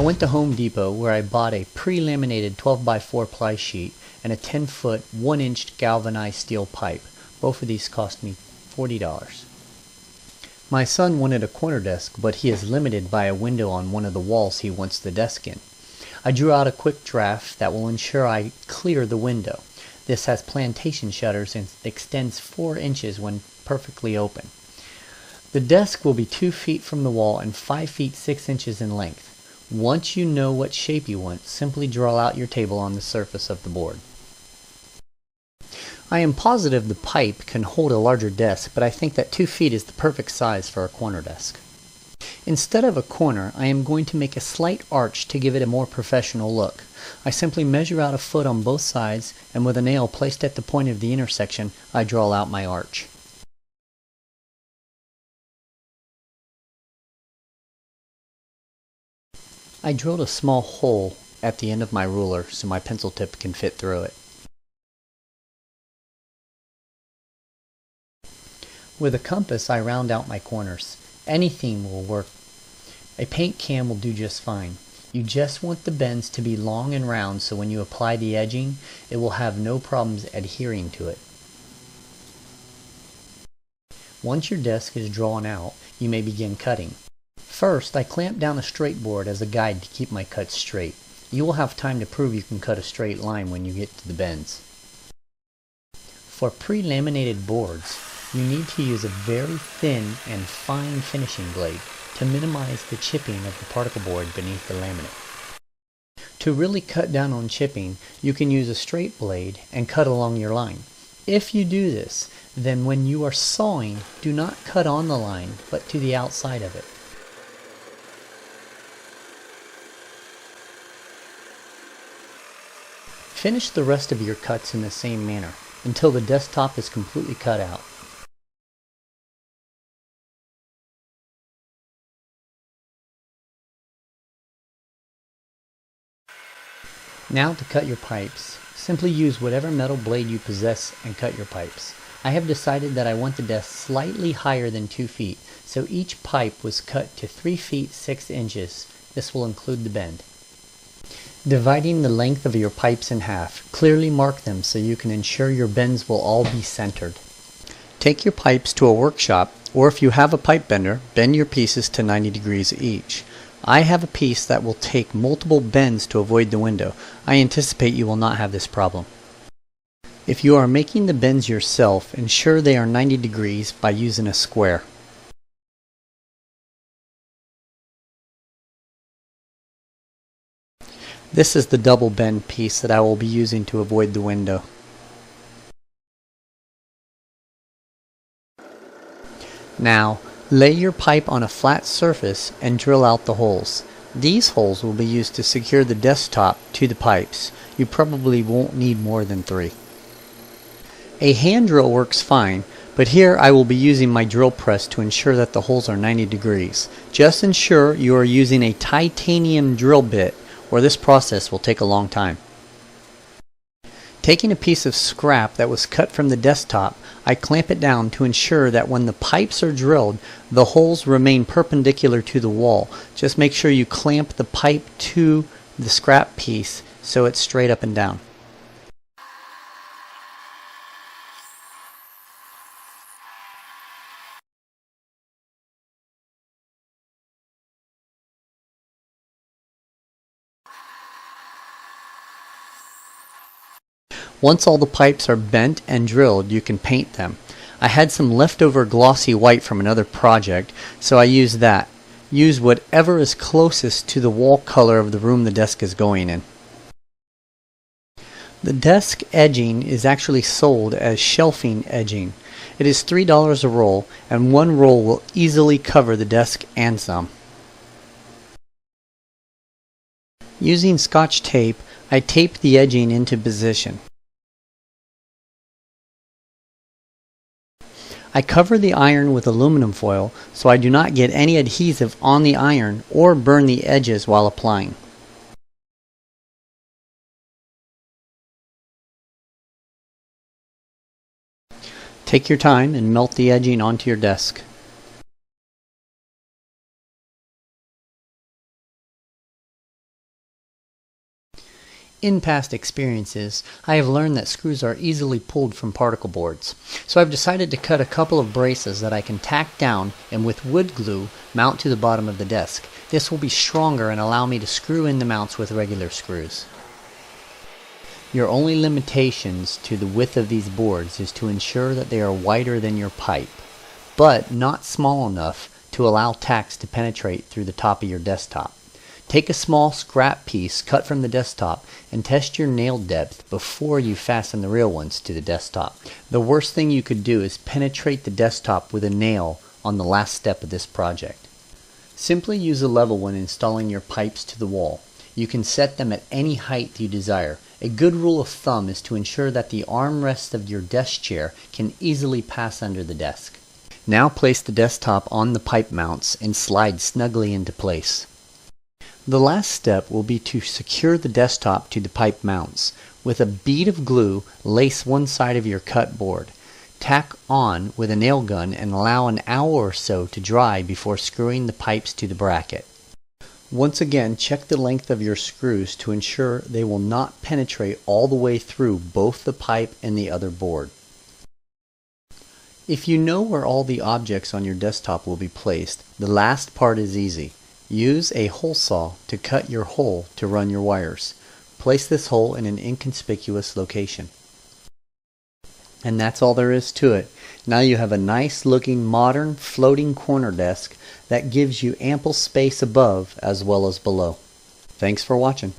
I went to Home Depot where I bought a pre-laminated 12x4 ply sheet and a 10-foot 1-inch galvanized steel pipe. Both of these cost me $40. My son wanted a corner desk, but he is limited by a window on one of the walls he wants the desk in. I drew out a quick draft that will ensure I clear the window. This has plantation shutters and extends 4 inches when perfectly open. The desk will be 2 feet from the wall and 5 feet 6 inches in length. Once you know what shape you want, simply draw out your table on the surface of the board. I am positive the pipe can hold a larger desk, but I think that 2 feet is the perfect size for a corner desk. Instead of a corner, I am going to make a slight arch to give it a more professional look. I simply measure out a foot on both sides, and with a nail placed at the point of the intersection, I draw out my arch. I drilled a small hole at the end of my ruler so my pencil tip can fit through it. With a compass, I round out my corners. Any theme will work. A paint can will do just fine. You just want the bends to be long and round so when you apply the edging, it will have no problems adhering to it. Once your desk is drawn out, you may begin cutting. First, I clamp down a straight board as a guide to keep my cuts straight. You will have time to prove you can cut a straight line when you get to the bends. For pre-laminated boards, you need to use a very thin and fine finishing blade to minimize the chipping of the particle board beneath the laminate. To really cut down on chipping, you can use a straight blade and cut along your line. If you do this, then when you are sawing, do not cut on the line, but to the outside of it. Finish the rest of your cuts in the same manner until the desktop is completely cut out. Now to cut your pipes. Simply use whatever metal blade you possess and cut your pipes. I have decided that I want the desk slightly higher than 2 feet, so each pipe was cut to 3 feet 6 inches. This will include the bend. Dividing the length of your pipes in half, clearly mark them so you can ensure your bends will all be centered. Take your pipes to a workshop, or if you have a pipe bender, bend your pieces to 90 degrees each. I have a piece that will take multiple bends to avoid the window. I anticipate you will not have this problem. If you are making the bends yourself, ensure they are 90 degrees by using a square. This is the double bend piece that I will be using to avoid the window. Now, lay your pipe on a flat surface and drill out the holes. These holes will be used to secure the desktop to the pipes. You probably won't need more than 3. A hand drill works fine, but here I will be using my drill press to ensure that the holes are 90 degrees. Just ensure you are using a titanium drill bit, or this process will take a long time. Taking a piece of scrap that was cut from the desktop, I clamp it down to ensure that when the pipes are drilled, the holes remain perpendicular to the wall. Just make sure you clamp the pipe to the scrap piece so it's straight up and down. Once all the pipes are bent and drilled, you can paint them. I had some leftover glossy white from another project, so I used that. Use whatever is closest to the wall color of the room the desk is going in. The desk edging is actually sold as shelving edging. It is $3 a roll, and one roll will easily cover the desk and some. Using Scotch tape, I tape the edging into position. I cover the iron with aluminum foil so I do not get any adhesive on the iron or burn the edges while applying. Take your time and melt the edging onto your desk. In past experiences, I have learned that screws are easily pulled from particle boards, so I've decided to cut a couple of braces that I can tack down and with wood glue mount to the bottom of the desk. This will be stronger and allow me to screw in the mounts with regular screws. Your only limitations to the width of these boards is to ensure that they are wider than your pipe, but not small enough to allow tacks to penetrate through the top of your desktop. Take a small scrap piece cut from the desktop and test your nail depth before you fasten the real ones to the desktop. The worst thing you could do is penetrate the desktop with a nail on the last step of this project. Simply use a level when installing your pipes to the wall. You can set them at any height you desire. A good rule of thumb is to ensure that the armrest of your desk chair can easily pass under the desk. Now place the desktop on the pipe mounts and slide snugly into place. The last step will be to secure the desktop to the pipe mounts. With a bead of glue, lace one side of your cut board. Tack on with a nail gun and allow an hour or so to dry before screwing the pipes to the bracket. Once again, check the length of your screws to ensure they will not penetrate all the way through both the pipe and the other board. If you know where all the objects on your desktop will be placed, the last part is easy. Use a hole saw to cut your hole to run your wires. Place this hole in an inconspicuous location. And that's all there is to it. Now you have a nice looking modern floating corner desk that gives you ample space above as well as below. Thanks for watching.